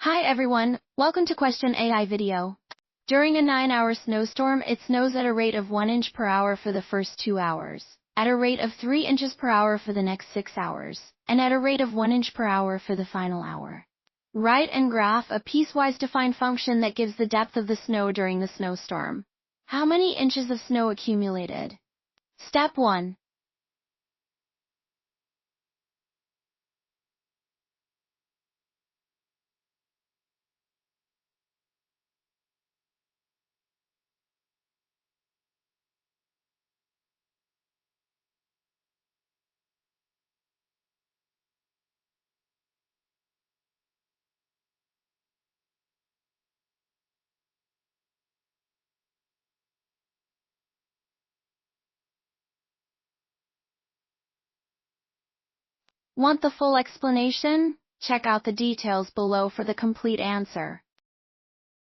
Hi everyone, welcome to Question AI video. During a 9-hour snowstorm, it snows at a rate of 1 inch per hour for the first 2 hours, at a rate of 3 inches per hour for the next 6 hours, and at a rate of 1 inch per hour for the final hour. Write and graph a piecewise-defined function that gives the depth of the snow during the snowstorm. How many inches of snow accumulated? Step 1. Want the full explanation? Check out the details below for the complete answer.